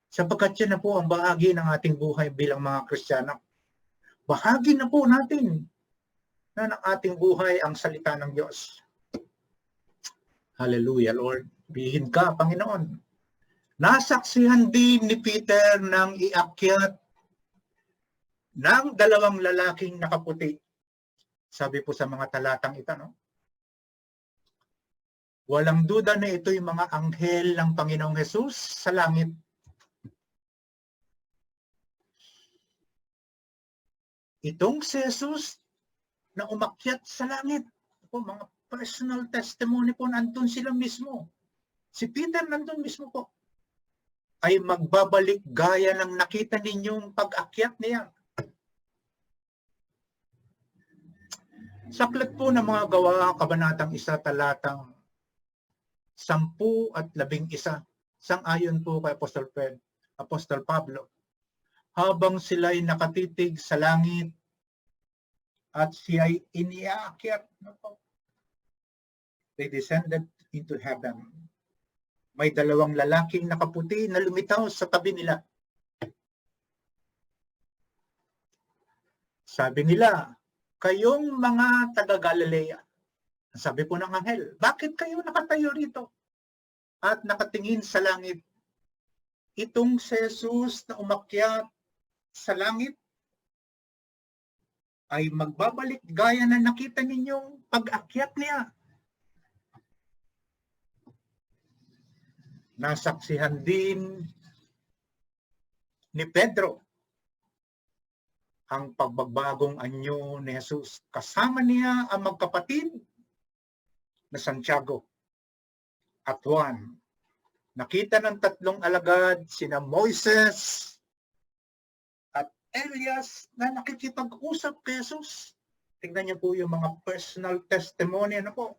Sapagkat yan na po ang bahagi ng ating buhay bilang mga Kristiyano. Bahagi na po natin na ng ating buhay ang salita ng Diyos. Hallelujah, Lord. Bihin ka, Panginoon. Nasaksihan din ni Peter nang iakyat ng dalawang lalaking nakaputi. Sabi po sa mga talatang ito, no? Walang duda na ito yung mga anghel ng Panginoong Hesus sa langit. Itong si Jesus na umakyat sa langit, po, mga personal testimony po, nandun sila mismo. Si Peter nandun mismo po. Ay magbabalik gaya ng nakita ninyong pag-akyat niya. Saklat po ng mga gawa, kabanatang 1, talatang 10 at 11. Sang-ayon po kay Apostol Pablo. Habang sila'y nakatitig sa langit at siya'y iniaakyat, they descended into heaven. May dalawang lalaking nakaputi na lumitaw sa tabi nila. Sabi nila, kayong mga taga-Galilea. Sabi po ng anghel, bakit kayo nakatayo rito at nakatingin sa langit? Itong si Jesus na umakyat sa langit ay magbabalik gaya na nakita ninyong pag-akyat niya. Nasaksihan din ni Pedro ang pagbabagong anyo ni Jesus. Kasama niya ang magkapatid na Santiago at Juan. Nakita ng tatlong alagad, sina Moises at Elias, na nakikipag-usap kay Jesus. Tingnan niyo po yung mga personal testimony, ano po.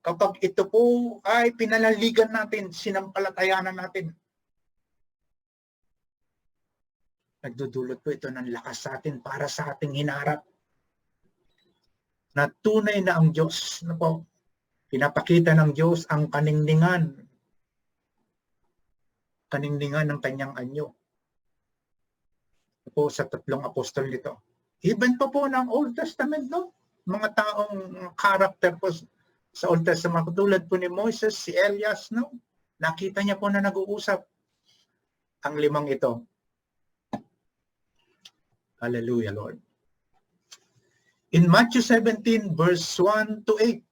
kapag ito po ay pinalaligan natin, sinampalatayanan natin, nagdudulot po ito ng lakas sa atin para sa ating hinaharap. Na tunay na ang Diyos, na po, pinapakita ng Diyos ang kaningningan ng kanyang anyo. Po sa tatlong apostol nito. Even pa po ng Old Testament, no? Mga taong character po sa Old Testament, tulad po ni Moses, si Elias, no? Nakita niya po na nag-uusap ang limang ito. Hallelujah, Lord. In Matthew 17, verse 1 to 8.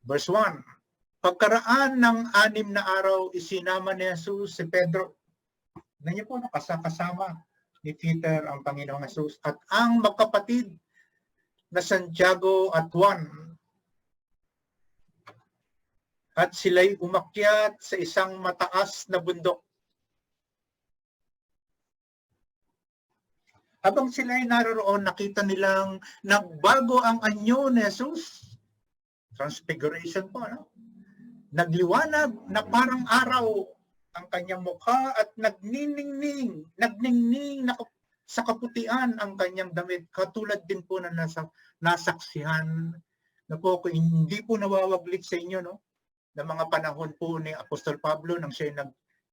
Verse 1. Pagkaraan ng 6 na araw, isinama ni Jesus si Pedro. Ganyan po, kasama ni Peter ang Panginoong Jesus at ang magkapatid na Santiago at Juan. At sila'y umakyat sa isang mataas na bundok. Habang sila'y naroon, nakita nilang nagbago ang anyo ni Jesus. Transfiguration po, no? Nagliwanag na parang araw ang kanyang mukha at nagningning sa kaputian ang kanyang damit. Katulad din po na nasaksihan na po, kung hindi po nawawaglit sa inyo, no? Na mga panahon po ni Apostol Pablo nang siya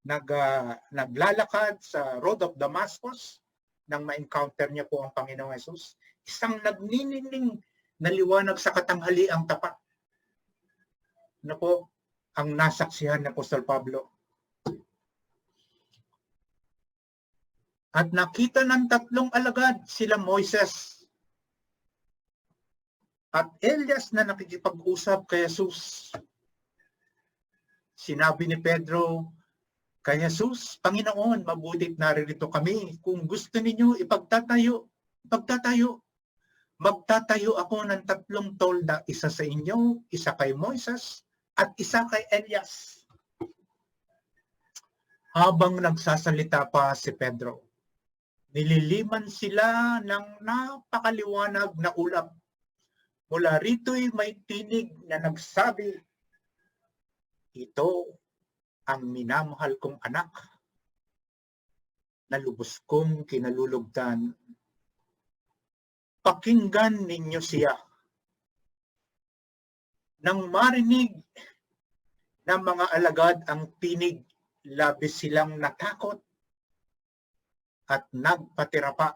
naglalakad sa Road of Damascus, nang ma-encounter niya po ang Panginoong Jesus. Isang nagningning na liwanag sa katanghaliang tapat. Na po ang nasaksihan ni Apostol Pablo. At nakita ng tatlong alagad, sila Moises at Elias na nakikipag-usap kay Jesus. Sinabi ni Pedro kay Jesus, Panginoon, mabutit naririto kami. Kung gusto ninyo, magtatayo ako ng 3 tolda, isa sa inyo, isa kay Moises, at isa kay Elias. Habang nagsasalita pa si Pedro, nililiman sila ng napakaliwanag na ulap. Mula rito'y may tinig na nagsabi, ito ang minamahal kong anak na lubos kong kinalulugdan. Pakinggan ninyo siya. Nang marinig ng mga alagad ang tinig, labis silang natakot at nagpatira pa.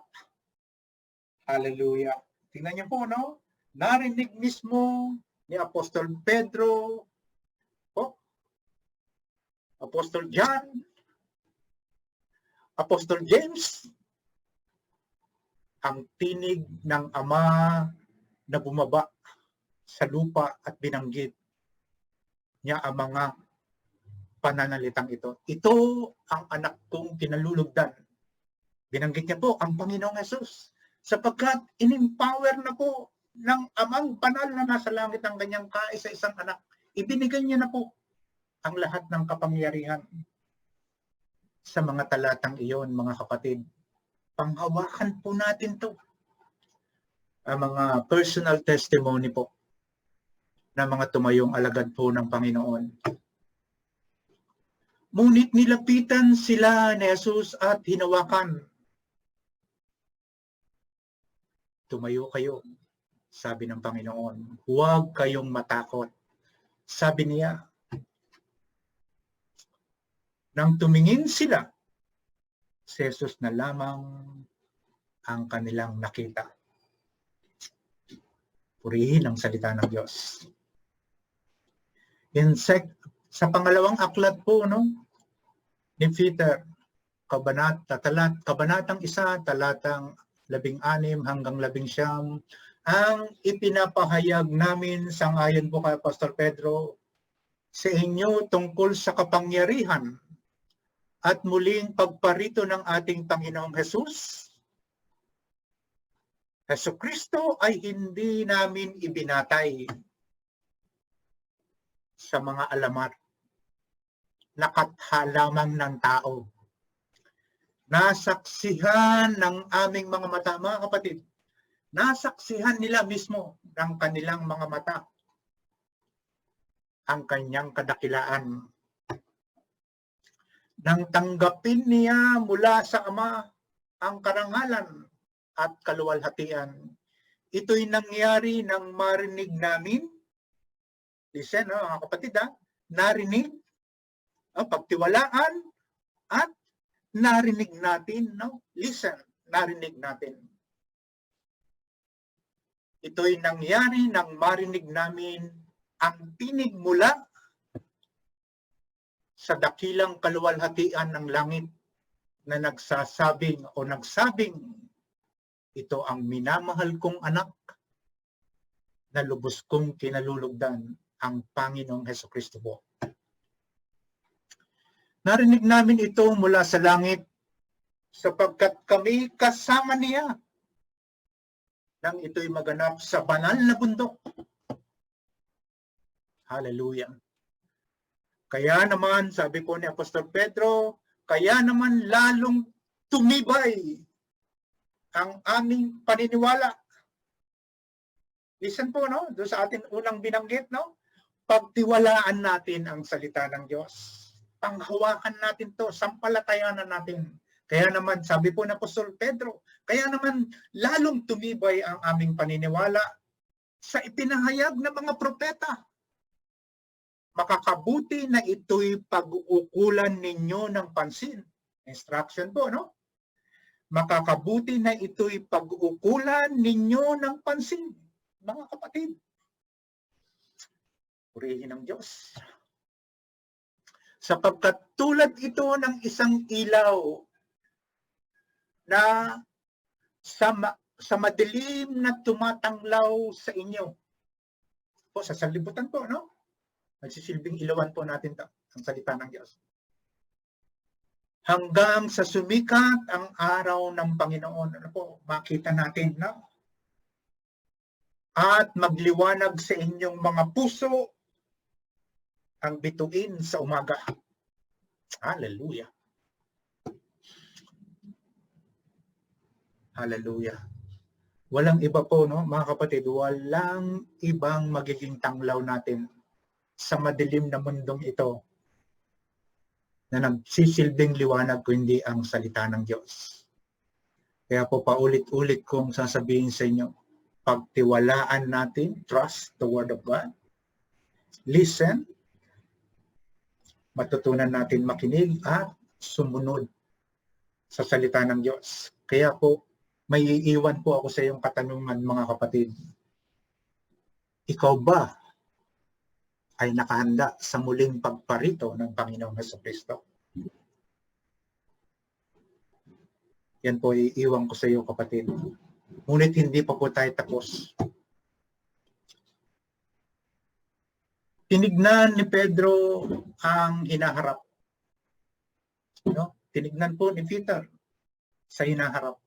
Hallelujah. Tingnan niyo po, no? Narinig mismo ni Apostol Pedro, Apostol John, Apostol James, ang tinig ng Ama na bumaba sa lupa at binanggit niya ang mga pananalitang ito. Ito ang anak kong kinalulugdan. Binanggit niya po ang Panginoong Jesus sapagkat in-empower na po ng Amang banal na nasa langit ang kanyang kaisa-isang anak. Ibinigay niya na po ang lahat ng kapangyarihan. Sa mga talatang iyon, mga kapatid, panghawakan po natin to. Ang mga personal testimony po ng mga tumayong alagad po ng Panginoon. Ngunit nilapitan sila ni Jesus at hinawakan. Tumayo kayo, sabi ng Panginoon. Huwag kayong matakot. Sabi niya, nang tumingin sila, si Jesus na lamang ang kanilang nakita. Purihin ang salita ng Diyos. Sa pangalawang aklat po, no, ni Peter, kabanatang 1, talatang 16 hanggang 19, ang ipinapahayag namin sangayon po kay Pastor Pedro sa inyo tungkol sa kapangyarihan at muling pagparito ng ating Panginoong Jesus. Jesucristo ay hindi namin ibinatay sa mga alamat na kathalamang ng tao. Nasaksihan ng aming mga mata, mga kapatid. Nasaksihan nila mismo ng kanilang mga mata ang kanyang kadakilaan. Nang tanggapin niya mula sa Ama ang karangalan at kaluwalhatian, ito'y nangyari nang marinig namin. Listen, mga kapatid, narinig, pagtiwalaan, at narinig natin. Listen, narinig natin. Ito'y nangyari nang marinig namin ang tinig mula sa dakilang kaluwalhatian ng langit na nagsasabing, ito ang minamahal kong anak na lubos kong kinalulugdan, ang Panginoong Hesukristo po. Narinig namin ito mula sa langit sapagkat kami kasama niya nang ito'y maganap sa banal na bundok. Hallelujah. Kaya naman, sabi po ni Apostol Pedro, kaya naman lalong tumibay ang aming paniniwala. Listen po, doon sa ating unang binanggit, pagtiwalaan natin ang salita ng Diyos. Panghawakan natin to, sampalatayanan natin. Kaya naman, sabi po ng Apostol Pedro, kaya naman lalong tumibay ang aming paniniwala sa ipinahayag ng mga propeta. Makakabuti na ito'y pag-uukulan ninyo ng pansin. Instruction po, Makakabuti na ito'y pag-uukulan ninyo ng pansin, mga kapatid. Purihin ng Diyos. Sapagkat tulad ito ng isang ilaw na sa madilim na tumatanglaw sa inyo. Po, sa salibutan po, Nagsisilbing ilawan po natin ang salita ng Diyos. Hanggang sa sumikat ang araw ng Panginoon. Makita natin, At magliwanag sa inyong mga puso ang bituin sa umaga. Hallelujah. Hallelujah. Walang iba po, mga kapatid, walang ibang magiging tanglaw natin sa madilim na mundong ito na nagsisilbing liwanag kundi ang salita ng Diyos. Kaya po paulit-ulit kong sasabihin sa inyo, pagtiwalaan natin, trust the Word of God, listen, matutunan natin makinig at sumunod sa salita ng Diyos. Kaya po, may iiwan po ako sa iyong katanungan, mga kapatid. Ikaw ba ay nakahanda sa muling pagparito ng Panginoong Hesukristo? Yan po iiwan ko sa iyo, kapatid. Ngunit hindi pa po tayo tapos. Tinignan ni Pedro ang hinaharap. Tinignan po ni Peter sa hinaharap.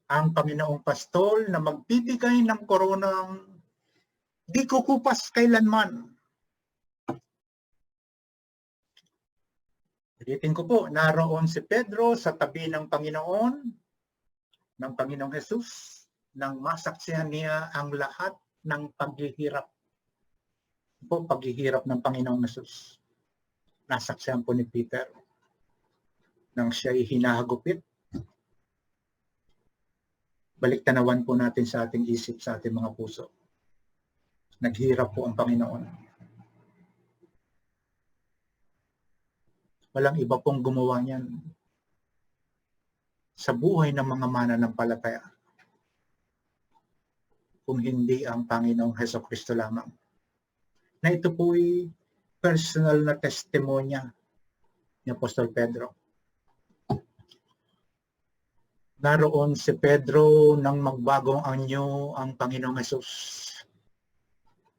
Ang Panginoong Pastol na magbibigay ng koronang di kukupas kailanman. Ulitin ko po, naroon si Pedro sa tabi ng Panginoong Jesus, nang masaksihan niya ang lahat ng paghihirap. Paghihirap ng Panginoong Jesus. Nasaksihan po ni Peter nang siya'y hinahagupit. Baliktanawan po natin sa ating isip, sa ating mga puso. Naghirap po ang Panginoon. Walang iba pong gumawa niyan sa buhay ng mga mananampalataya kung hindi ang Panginoong Hesukristo lamang. Na ito po'y personal na testimonya ni Apostol Pedro. Naroon si Pedro nang magbagong anyo ang Panginoong Jesus.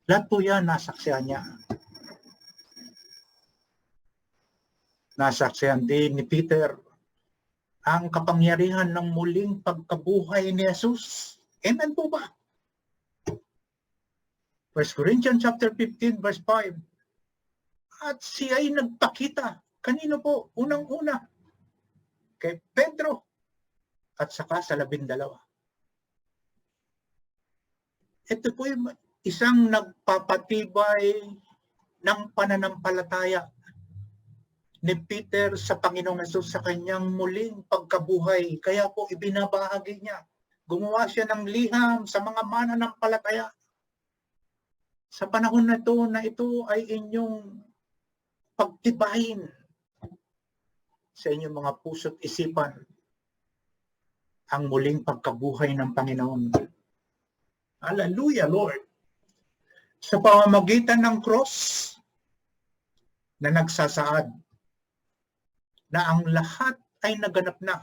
Lahat po yan nasaksihan niya. Nasaksihan din ni Peter ang kapangyarihan ng muling pagkabuhay ni Jesus. Amen po ba? 1 Corinthians chapter 15 verse 5. At siya ay nagpakita. Kanino po? Unang-una. Kay Pedro. At saka sa 12. Ito po yung isang nagpapatibay ng pananampalataya ni Peter sa Panginoong Hesus sa kanyang muling pagkabuhay. Kaya po ibinabahagi niya. Gumawa siya ng liham sa mga mananampalataya. Sa panahon na ito ay inyong pagtibayin sa inyong mga puso't isipan ang muling pagkabuhay ng Panginoon. Hallelujah, Lord. Sa pamamagitan ng cross na nagsasaad na ang lahat ay naganap na.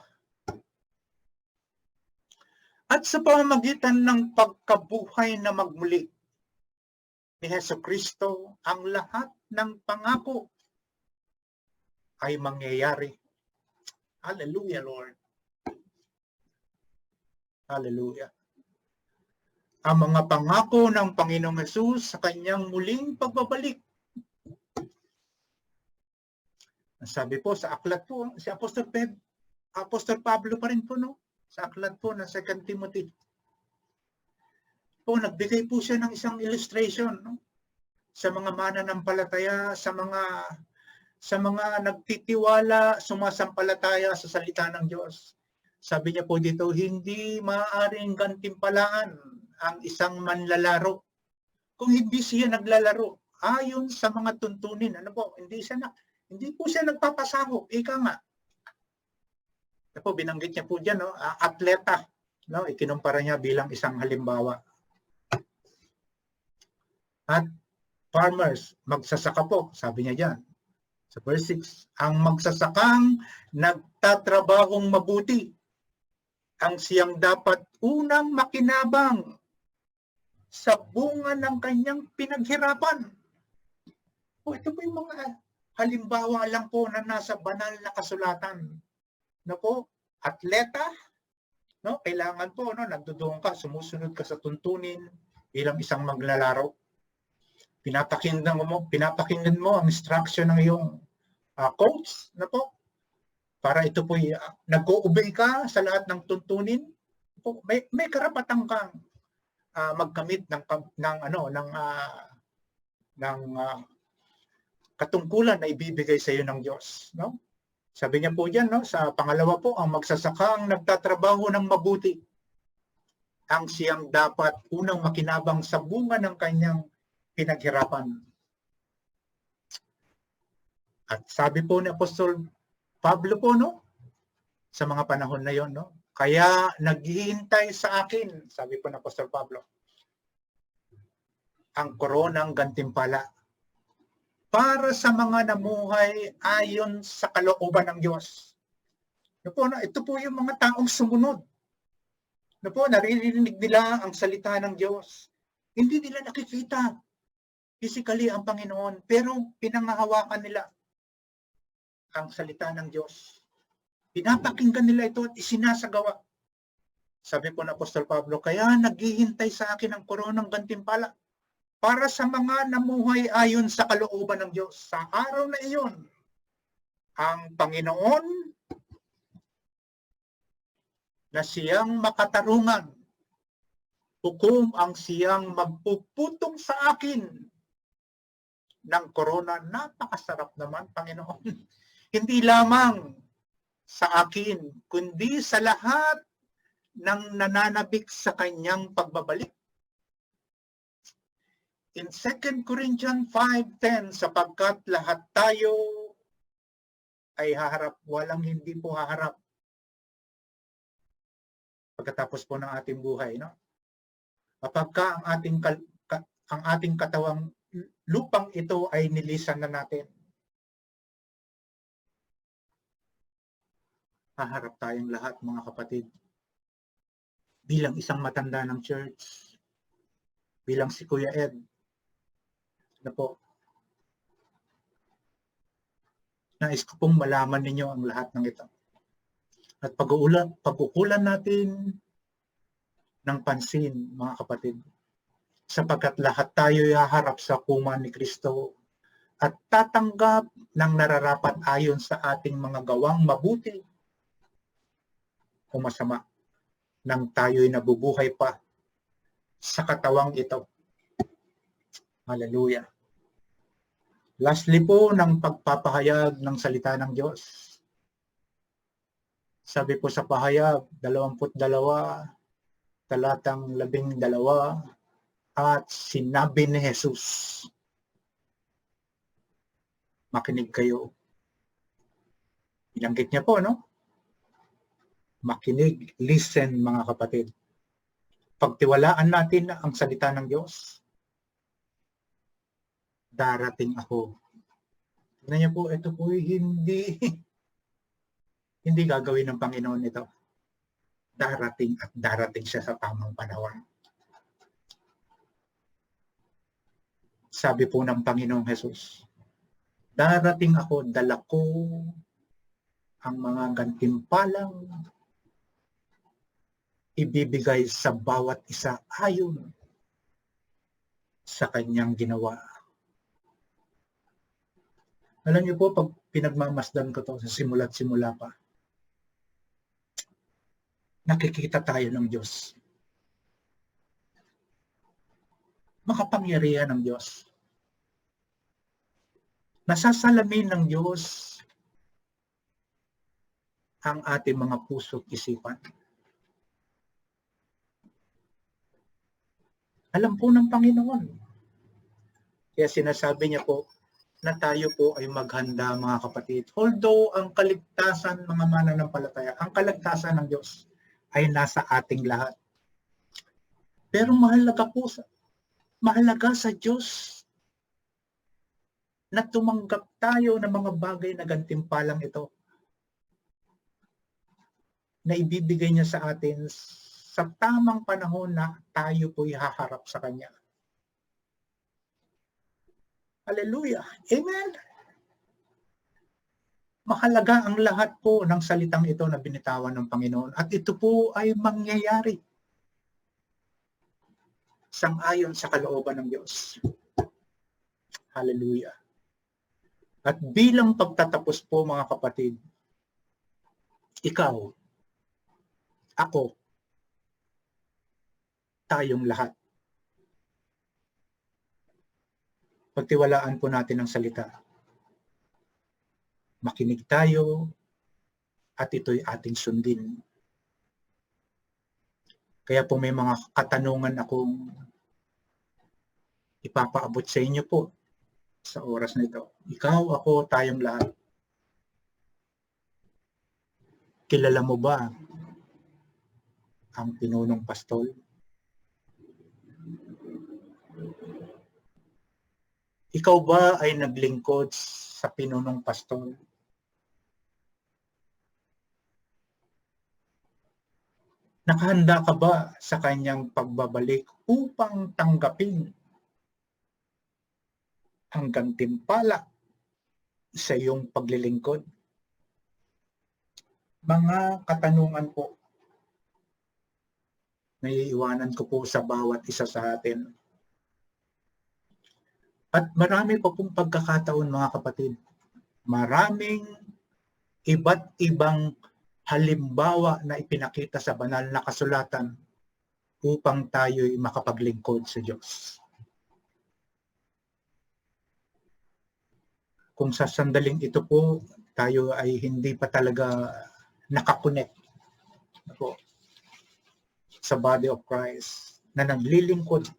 At sa pamamagitan ng pagkabuhay na magmuli ni Hesukristo, ang lahat ng pangako ay mangyayari. Hallelujah, Lord. Hallelujah. Ang mga pangako ng Panginoong Hesus sa kanyang muling pagbabalik. Sabi po sa aklat po, si Apostol Pablo pa rin po, no? Sa aklat po na 2 Timothy. Po, nagbigay po siya ng isang illustration, no? Sa mga mananampalataya, sa mga nagtitiwala, sumasampalataya sa salita ng Diyos. Sabi niya po dito, hindi maaaring gantimpalaan ang isang manlalaro kung hindi siya naglalaro ayon sa mga tuntunin. Ano po? Hindi po siya nagpapasahok. Ika nga. Ano po, binanggit niya po diyan, no? Atleta, no? Ikinumpara niya bilang isang halimbawa. At farmers, magsasaka po, sabi niya diyan. Sa verse 6, ang magsasakang nagtatrabahong mabuti, ang siyang dapat unang makinabang sa bunga ng kanyang pinaghirapan. O, ito po yung mga halimbawa lang po na nasa banal na kasulatan. No po, atleta, no? Kailangan po, no, nagduduong ka, sumusunod ka sa tuntunin bilang isang maglalaro. Pinapakinggan mo ang instruction ng iyong coach, no po? Para ito po nag-o-obey ka sa lahat ng tuntunin. May karapatan kang magkamit ng katungkulan na ibibigay sa iyo ng Diyos, no? Sabi niya po diyan, no, sa pangalawa po, ang magsasakang nagtatrabaho ng mabuti, ang siyang dapat unang makinabang sa bunga ng kanyang pinaghirapan. At sabi po ni Apostol Pablo po, no, sa mga panahon na yon, no, kaya naghihintay sa akin, sabi po ni Apostol Pablo, ang koronang gantimpala para sa mga namuhay ayon sa kalooban ng Diyos. Ito po yung mga taong sumunod. Naririnig nila ang salita ng Diyos. Hindi nila nakikita physically ang Panginoon, pero pinangahawakan nila ang salita ng Diyos. Pinapakinggan nila ito at isinasagawa. Sabi po ng Apostol Pablo, kaya naghihintay sa akin ang koronang gantimpala para sa mga namuhay ayon sa kalooban ng Diyos. Sa araw na iyon, ang Panginoon na siyang makatarungan, hukom ang siyang magpuputong sa akin ng korona. Napakasarap naman, Panginoon. Hindi lamang sa akin, kundi sa lahat ng nananabik sa kanyang pagbabalik. In 2 Corinthians 5:10, sapagkat lahat tayo ay haharap, walang hindi po haharap pagkatapos po ng ating buhay, no? Kapag ang ating katawang lupang ito ay nilisan na natin, haharap tayong lahat, mga kapatid, bilang isang matanda ng church, bilang si Kuya Ed, na po, nais ko pong malaman ninyo ang lahat ng ito. At pag-ukulan natin ng pansin, mga kapatid, sapagkat lahat tayo haharap sa hukuman ni Kristo at tatanggap ng nararapat ayon sa ating mga gawang mabuti o masama nang tayo'y nabubuhay pa sa katawang ito. Hallelujah. Lastly po ng pagpapahayag ng salita ng Diyos. Sabi po sa pahayag, 22, talatang 12, at sinabi ni Jesus, makinig kayo. Binanggit niya po, no? Makinig, listen mga kapatid. Pagtiwalaan natin ang salita ng Diyos, darating ako. Tignan niyo po, ito po hindi gagawin ng Panginoon ito. Darating at darating siya sa tamang panahon. Sabi po ng Panginoong Jesus, darating ako, dala ko ang mga gantimpalang ibibigay sa bawat isa ayon sa kanyang ginawa. Alam niyo po, pag pinagmamasdan ko to sa simula't simula pa, nakikita tayo ng Diyos. Makapangyarihan ng Diyos. Nasasalamin ng Diyos ang ating mga puso't isipan. Alam po ng Panginoon. Kaya sinasabi niya po na tayo po ay maghanda mga kapatid. Although ang kaligtasan mga mananampalataya, ang kaligtasan ng Diyos ay nasa ating lahat. Pero mahalaga sa Diyos na tumanggap tayo ng mga bagay na gantimpalang ito na ibibigay niya sa atin sa tamang panahon na tayo po'y haharap sa Kanya. Hallelujah! Amen! Mahalaga ang lahat po ng salitang ito na binitawan ng Panginoon at ito po ay mangyayari sang-ayon sa kalooban ng Diyos. Hallelujah! At bilang pagtatapos po mga kapatid, ikaw, ako, tayong lahat, pagtiwalaan po natin ang salita. Makinig tayo at ito'y ating sundin. Kaya po may mga katanungan akong ipapaabot sa inyo po sa oras na ito. Ikaw, ako, tayong lahat. Kilala mo ba ang pinunong pastol? Ikaw ba ay naglingkod sa pinunong pastol? Nakahanda ka ba sa kanyang pagbabalik upang tanggapin ang gantimpala sa iyong paglilingkod? Mga katanungan po na iiwanan ko po sa bawat isa sa atin. At marami pa pong pagkakataon mga kapatid. Maraming iba't ibang halimbawa na ipinakita sa banal na kasulatan upang tayo'y makapaglingkod sa Diyos. Kung sa sandaling ito po, tayo ay hindi pa talaga nakakonect sa body of Christ na naglilingkod.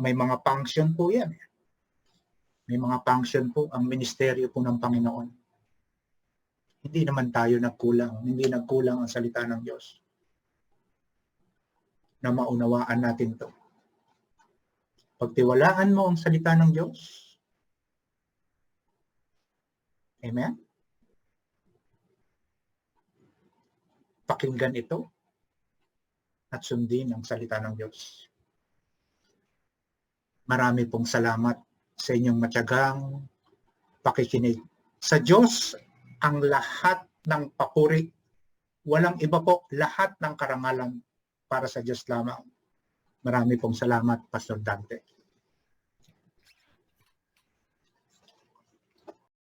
May mga function po yan. May mga function po ang ministeryo po ng Panginoon. Hindi naman tayo nagkulang. Hindi nagkulang ang salita ng Diyos. Na maunawaan natin to. Pagtiwalaan mo ang salita ng Diyos. Amen? Pakinggan ito at sundin ang salita ng Diyos. Marami pong salamat sa inyong matyagang pakikinig. Sa Diyos, ang lahat ng papuri, walang iba po, lahat ng karangalan para sa Diyos lamang. Marami pong salamat, Pastor Dante.